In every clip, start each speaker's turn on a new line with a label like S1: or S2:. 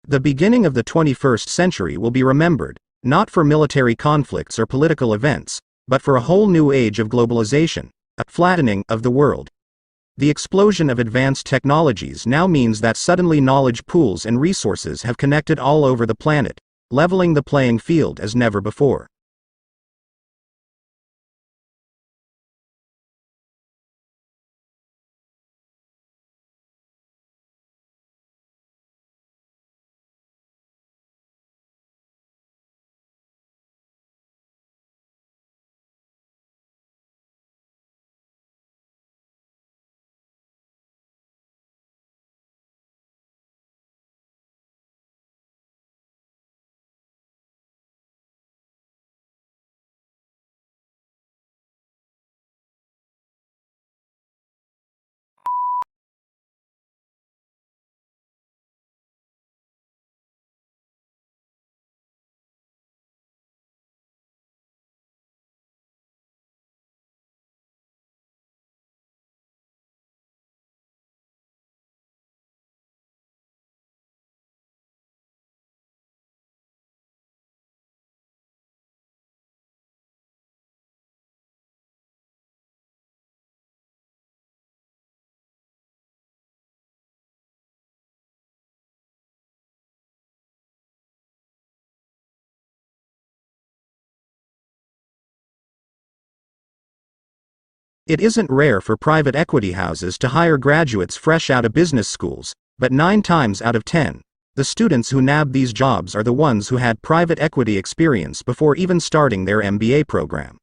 S1: The beginning of the 21st century will be remembered, not for military conflicts or political events, but for a whole new age of globalization, a flattening of the world. The explosion of advanced technologies now means that suddenly knowledge pools and resources have connected all over the planet, leveling the playing field as never before. It isn't rare for private equity houses to hire graduates fresh out of business schools, but 9 times out of 10, the students who nab these jobs are the ones who had private equity experience before even starting their MBA program.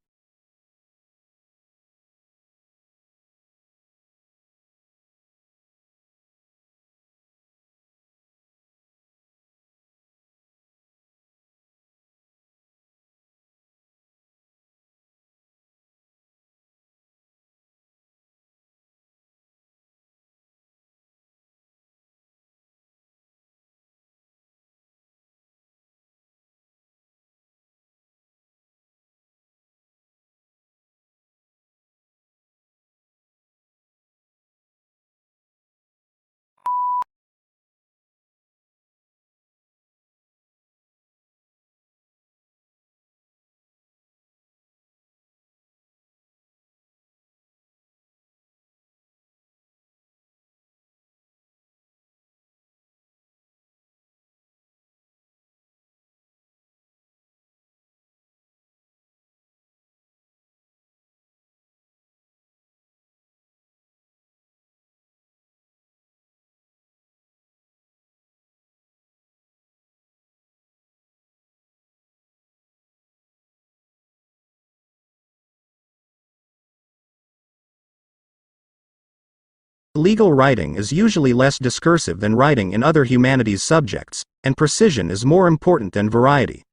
S1: Legal writing is usually less discursive than writing in other humanities subjects, and precision is more important than variety.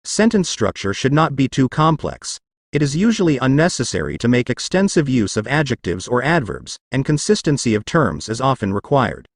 S1: Sentence structure should not be too complex. It is usually unnecessary to make extensive use of adjectives or adverbs, and consistency of terms is often required.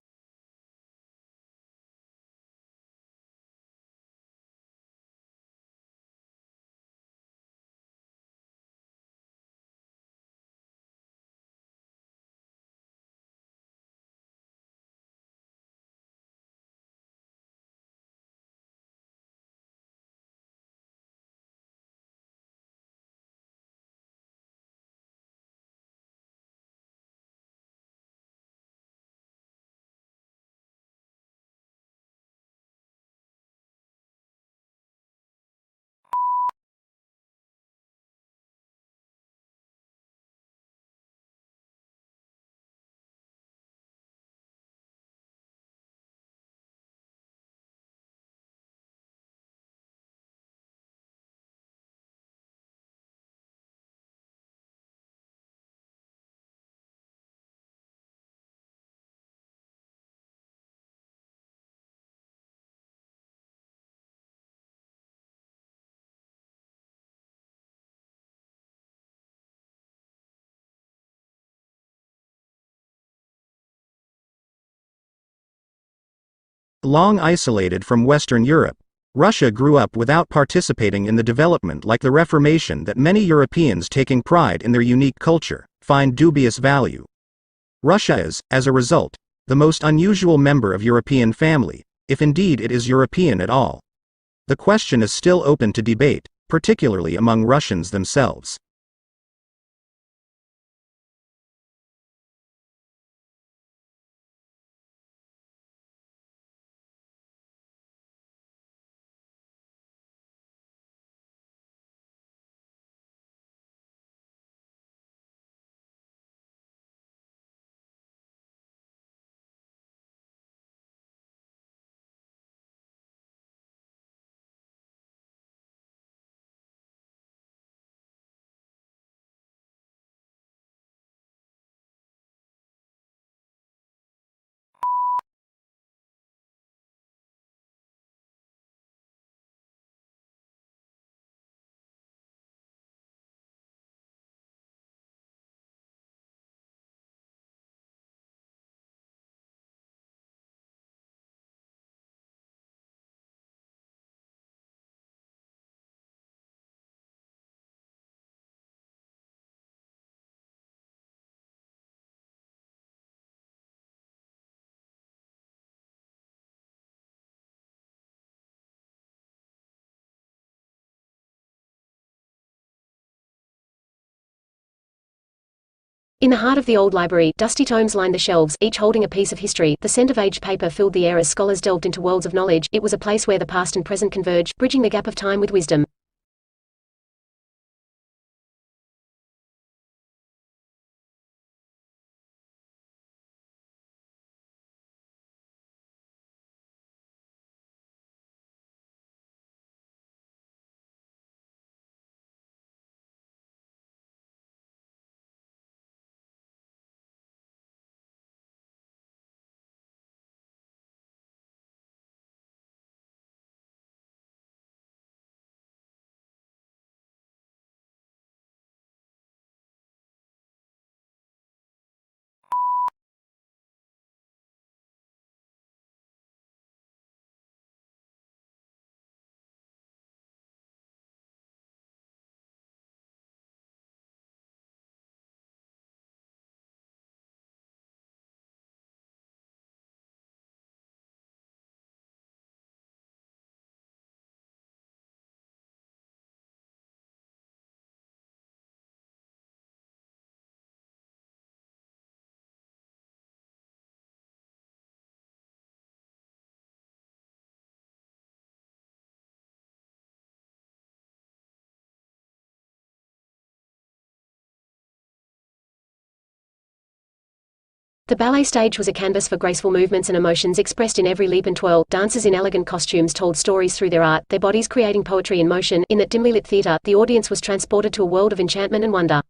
S1: Long isolated from Western Europe, Russia grew up without participating in the development like the Reformation that many Europeans taking pride in their unique culture find dubious value. Russia is, as a result, the most unusual member of European family. if indeed it is European at all. The question is still open to debate, particularly among Russians themselves.
S2: In the heart of the old library, dusty tomes lined the shelves, each holding a piece of history. The scent of aged paper filled the air as scholars delved into worlds of knowledge. It was a place where the past and present converged, bridging the gap of time with wisdom. The ballet stage was a canvas for graceful movements and emotions expressed in every leap and twirl. Dancers in elegant costumes told stories through their art, their bodies creating poetry in motion. In that dimly lit theater, the audience was transported to a world of enchantment and wonder.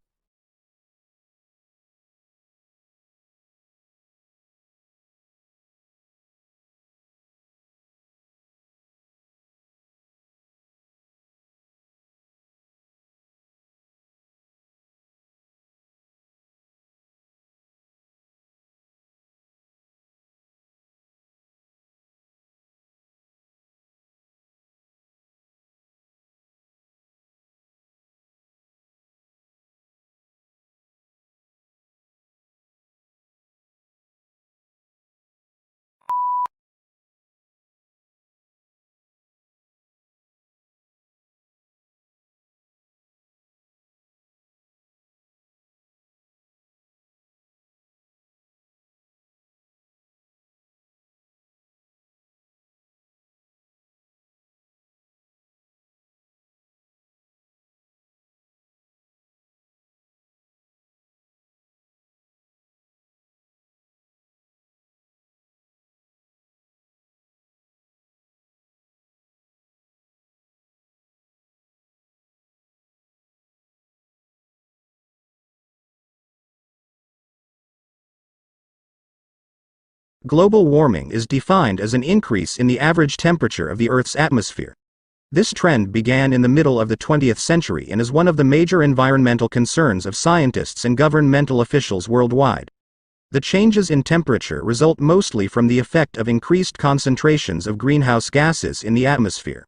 S1: Global warming is defined as an increase in the average temperature of the Earth's atmosphere. This trend began in the middle of the 20th century and is one of the major environmental concerns of scientists and governmental officials worldwide. The changes in temperature result mostly from the effect of increased concentrations of greenhouse gases in the atmosphere.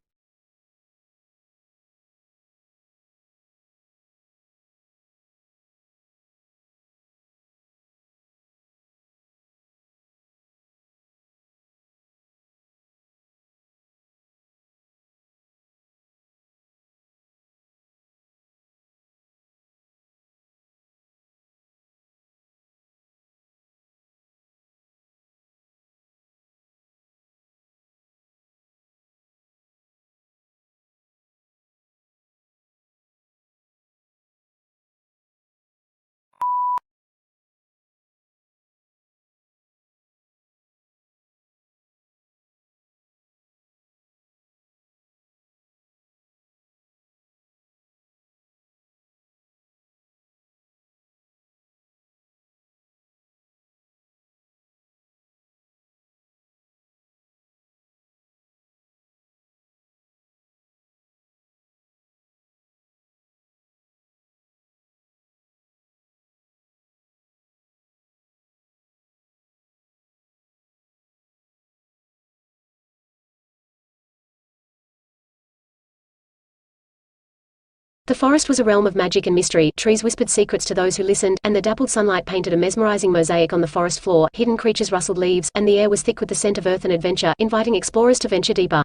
S2: The forest was a realm of magic and mystery, trees whispered secrets to those who listened, and the dappled sunlight painted a mesmerizing mosaic on the forest floor, hidden creatures rustled leaves, and the air was thick with the scent of earth and adventure, inviting explorers to venture deeper.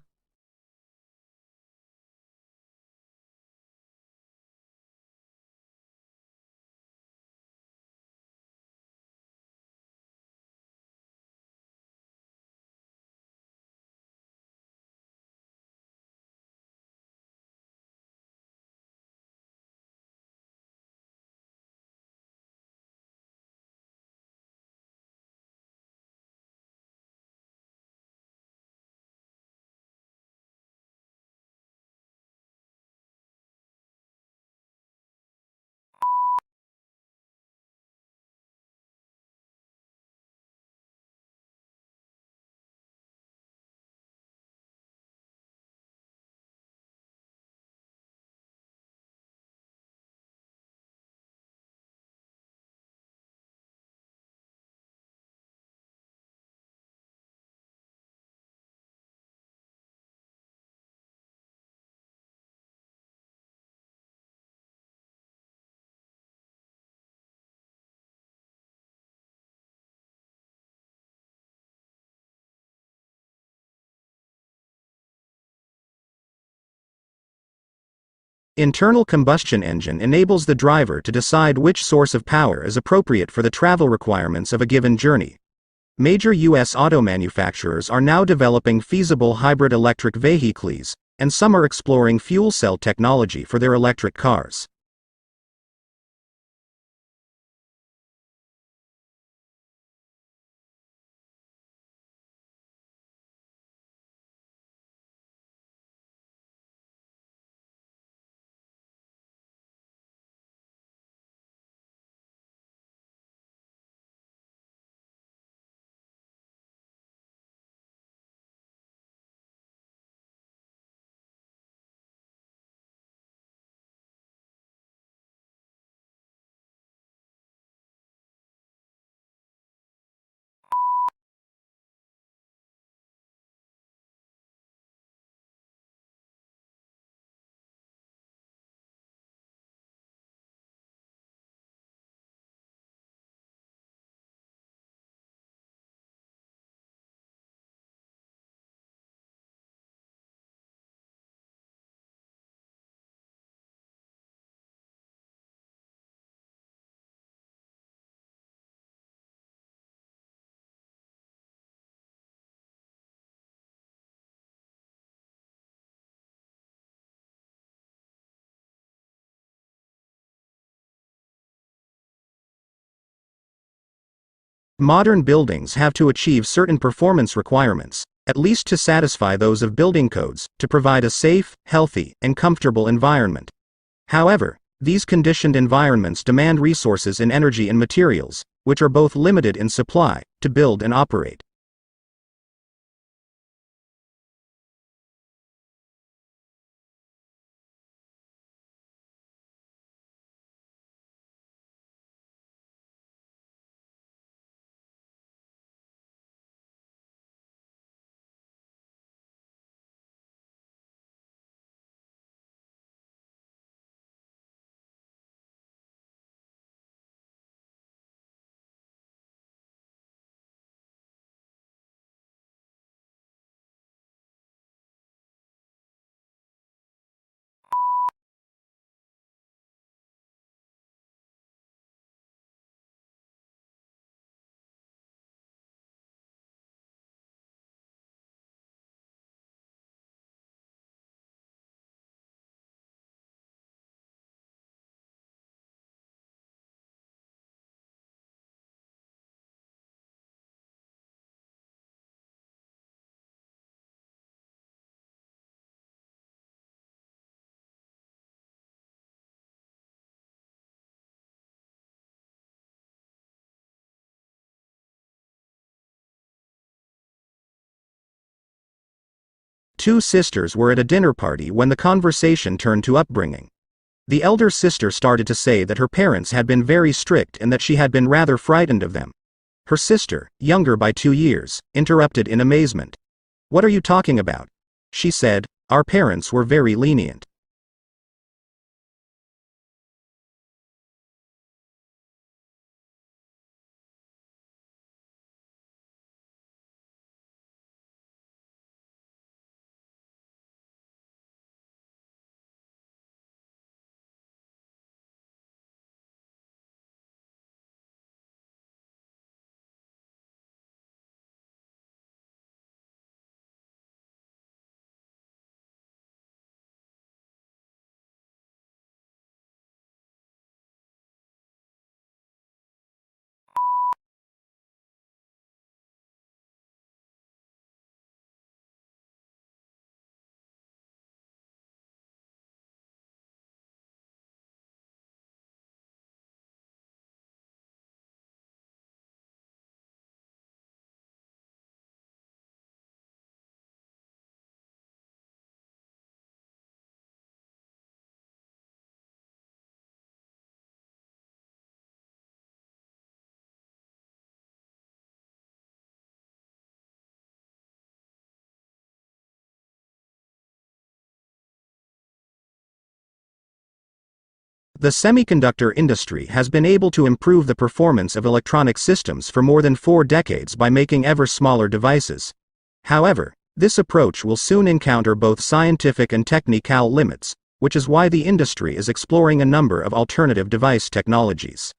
S1: Internal combustion engine enables the driver to decide which source of power is appropriate for the travel requirements of a given journey. Major U.S. auto manufacturers are now developing feasible hybrid electric vehicles, and some are exploring fuel cell technology for their electric cars. Modern buildings have to achieve certain performance requirements, at least to satisfy those of building codes, to provide a safe, healthy, and comfortable environment. However, these conditioned environments demand resources in energy and materials, which are both limited in supply, to build and operate. Two sisters were at a dinner party when the conversation turned to upbringing. The elder sister started to say that her parents had been very strict and that she had been rather frightened of them. Her sister, younger by 2 years, interrupted in amazement. "What are you talking about?" She said, "Our parents were very lenient." The semiconductor industry has been able to improve the performance of electronic systems for more than 4 decades by making ever smaller devices. However, this approach will soon encounter both scientific and technical limits, which is why the industry is exploring a number of alternative device technologies.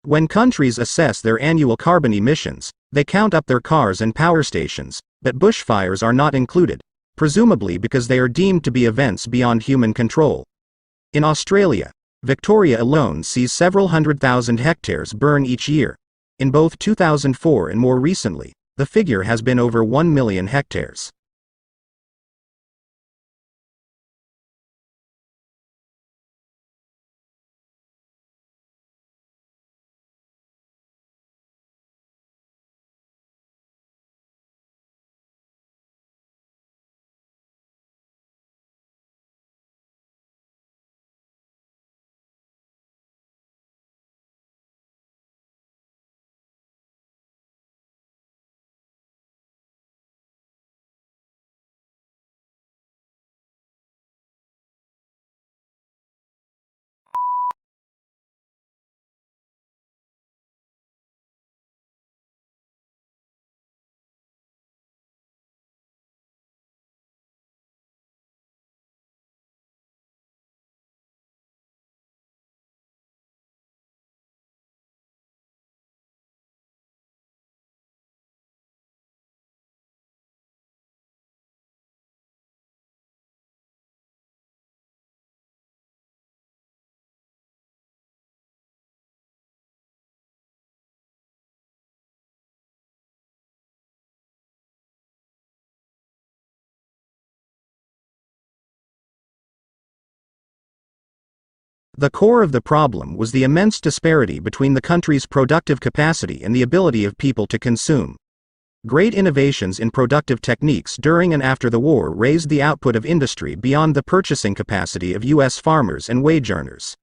S1: When countries assess their annual carbon emissions, they count up their cars and power stations, but bushfires are not included, presumably because they are deemed to be events beyond human control. In Australia, Victoria alone sees several 100,000 hectares burn each year. In both 2004 and more recently, the figure has been over 1 million hectares. The core of the problem was the immense disparity between the country's productive capacity and the ability of people to consume. Great innovations in productive techniques during and after the war raised the output of industry beyond the purchasing capacity of U.S. farmers and wage earners.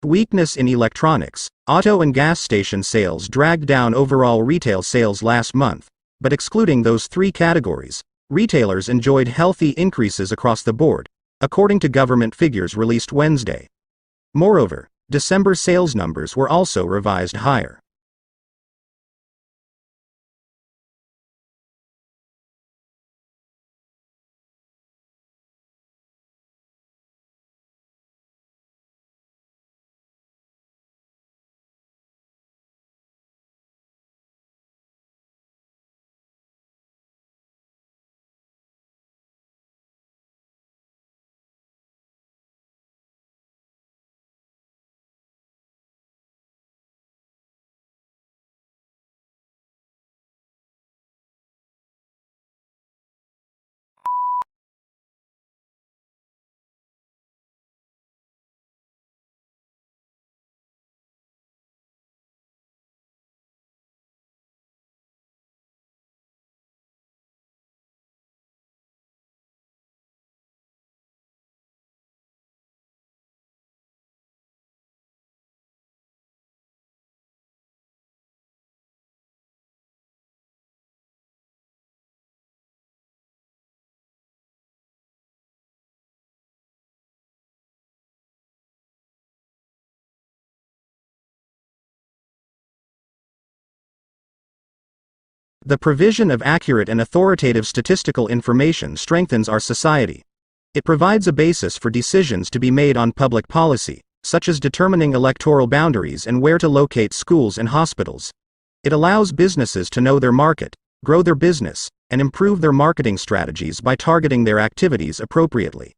S1: Weakness in electronics, auto and gas station sales dragged down overall retail sales last month, but excluding those three categories, retailers enjoyed healthy increases across the board, according to government figures released Wednesday. Moreover, December sales numbers were also revised higher. The provision of accurate and authoritative statistical information strengthens our society. It provides a basis for decisions to be made on public policy, such as determining electoral boundaries and where to locate schools and hospitals. It allows businesses to know their market, grow their business, and improve their marketing strategies by targeting their activities appropriately.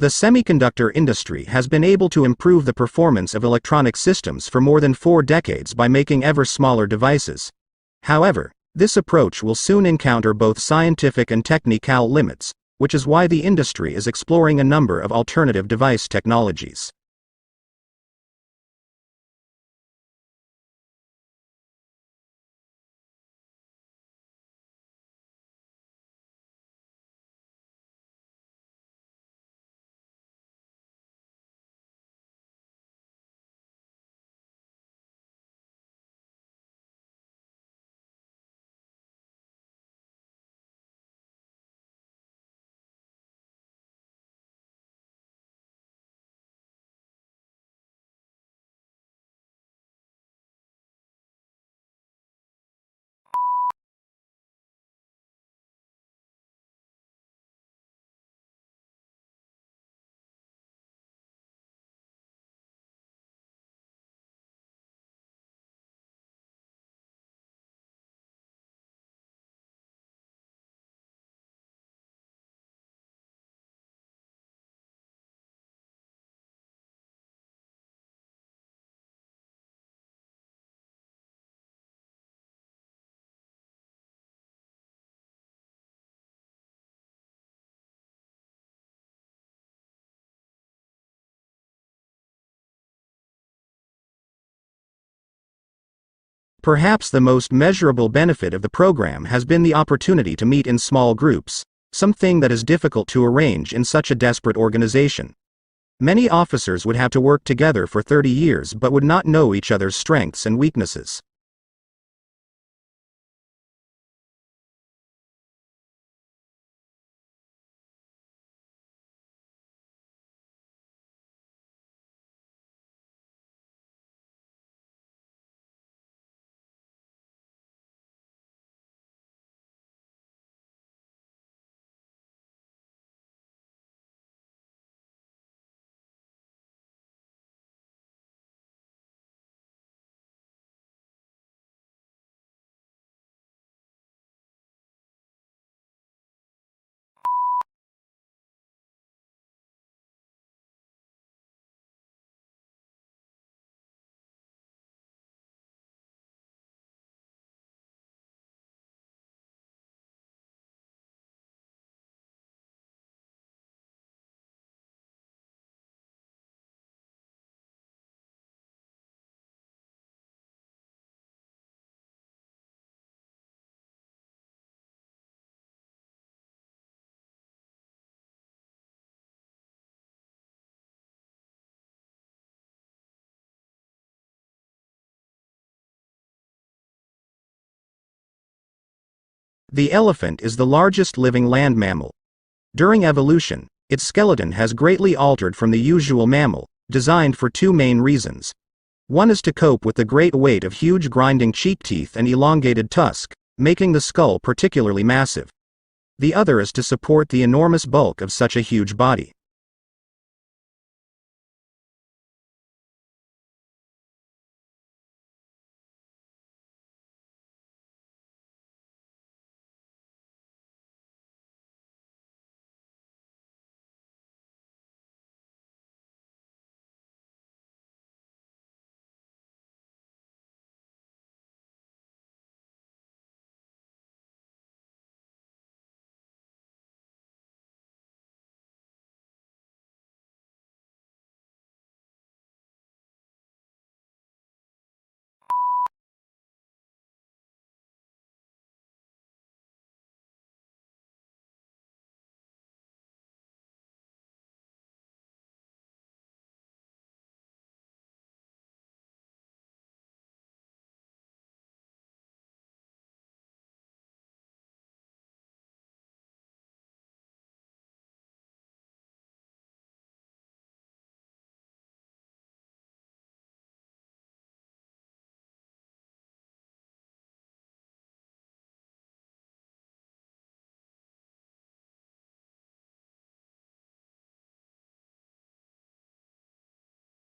S1: The semiconductor industry has been able to improve the performance of electronic systems for more than 4 decades by making ever smaller devices. However, this approach will soon encounter both scientific and technical limits, which is why the industry is exploring a number of alternative device technologies. Perhaps the most measurable benefit of the program has been the opportunity to meet in small groups, something that is difficult to arrange in such a desperate organization. Many officers would have to work together for 30 years but would not know each other's strengths and weaknesses. The elephant is the largest living land mammal. During evolution, its skeleton has greatly altered from the usual mammal, designed for two main reasons. One is to cope with the great weight of huge grinding cheek teeth and elongated tusk, making the skull particularly massive. The other is to support the enormous bulk of such a huge body.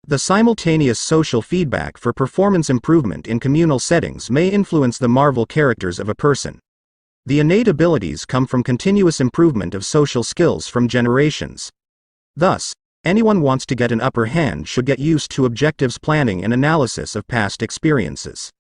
S1: The simultaneous social feedback for performance improvement in communal settings may influence the Marvel characters of a person. The innate abilities come from continuous improvement of social skills from generations. Thus, anyone wants to get an upper hand should get used to objectives planning and analysis of past experiences.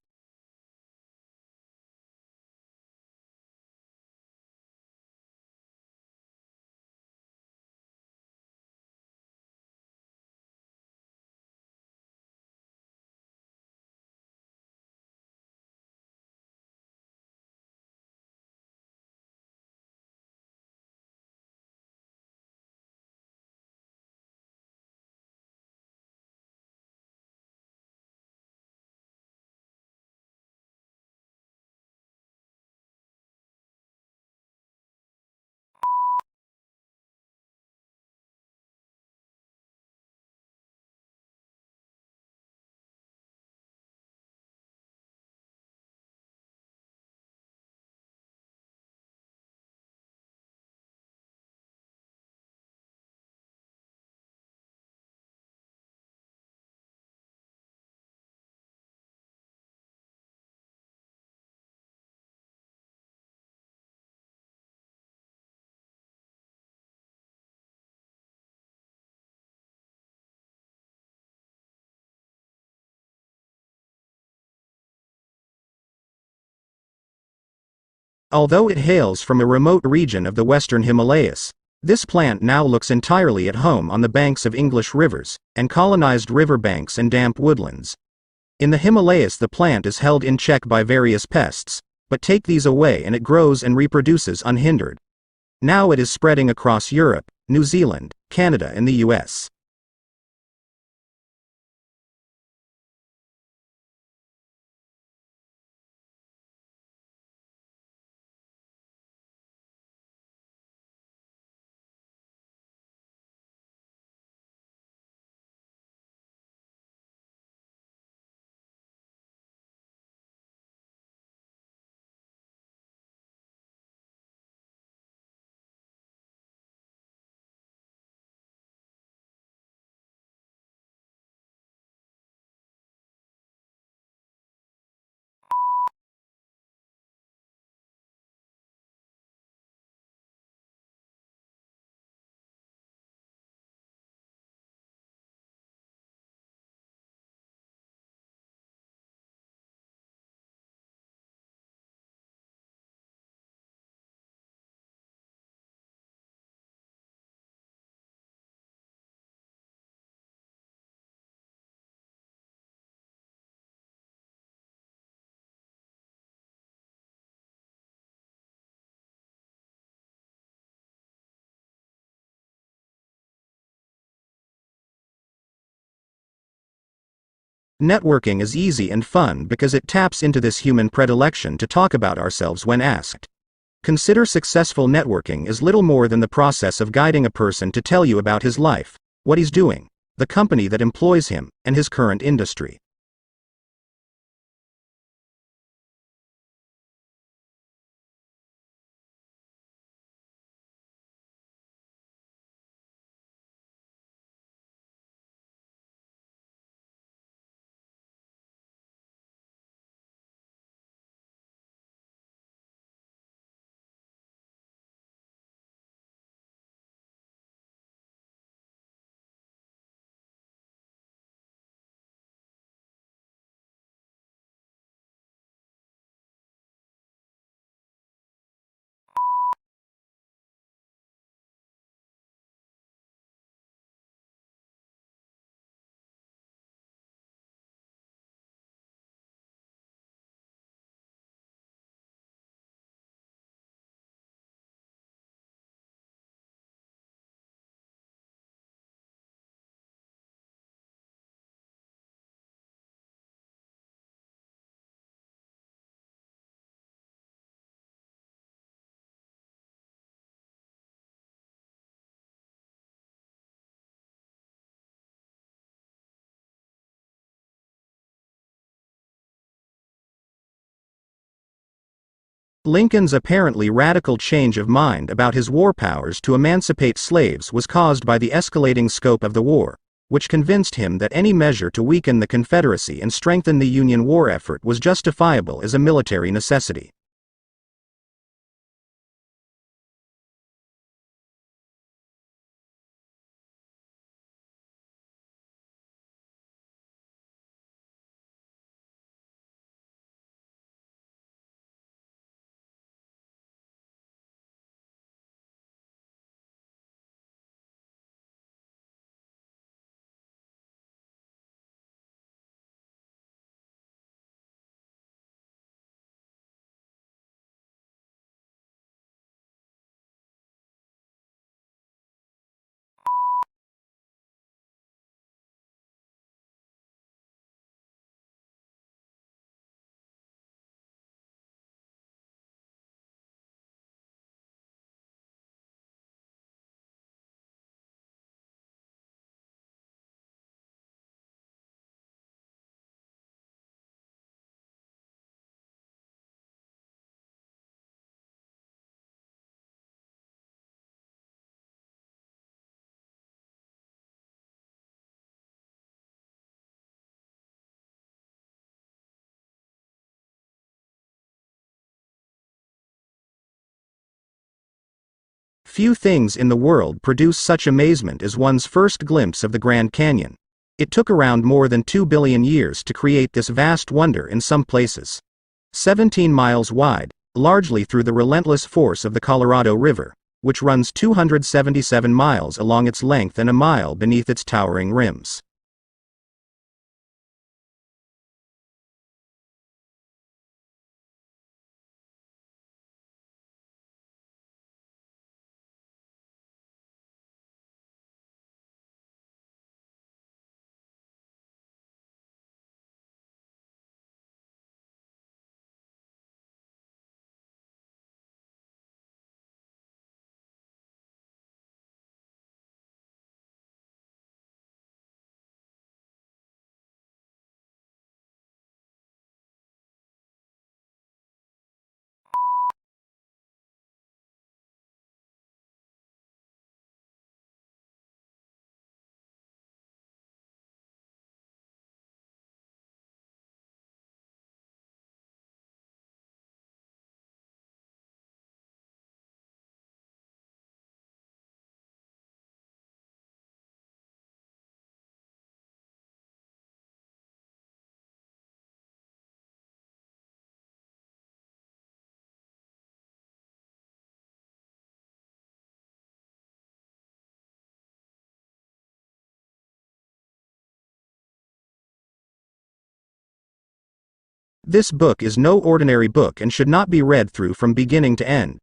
S1: Although it hails from a remote region of the western Himalayas, this plant now looks entirely at home on the banks of English rivers, and colonized river banks and damp woodlands. In the Himalayas the plant is held in check by various pests, but take these away and it grows and reproduces unhindered. Now it is spreading across Europe, New Zealand, Canada and the US. Networking is easy and fun because it taps into this human predilection to talk about ourselves when asked. Consider successful networking as little more than the process of guiding a person to tell you about his life, what he's doing, the company that employs him, and his current industry. Lincoln's apparently radical change of mind about his war powers to emancipate slaves was caused by the escalating scope of the war, which convinced him that any measure to weaken the Confederacy and strengthen the Union war effort was justifiable as a military necessity. Few things in the world produce such amazement as one's first glimpse of the Grand Canyon. It took around more than 2 billion years to create this vast wonder in some places. 17 miles wide, largely through the relentless force of the Colorado River, which runs 277 miles along its length and a mile beneath its towering rims. This book is no ordinary book and should not be read through from beginning to end.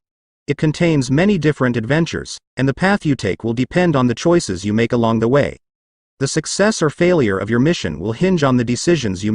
S1: It contains many different adventures, and the path you take will depend on the choices you make along the way. The success or failure of your mission will hinge on the decisions you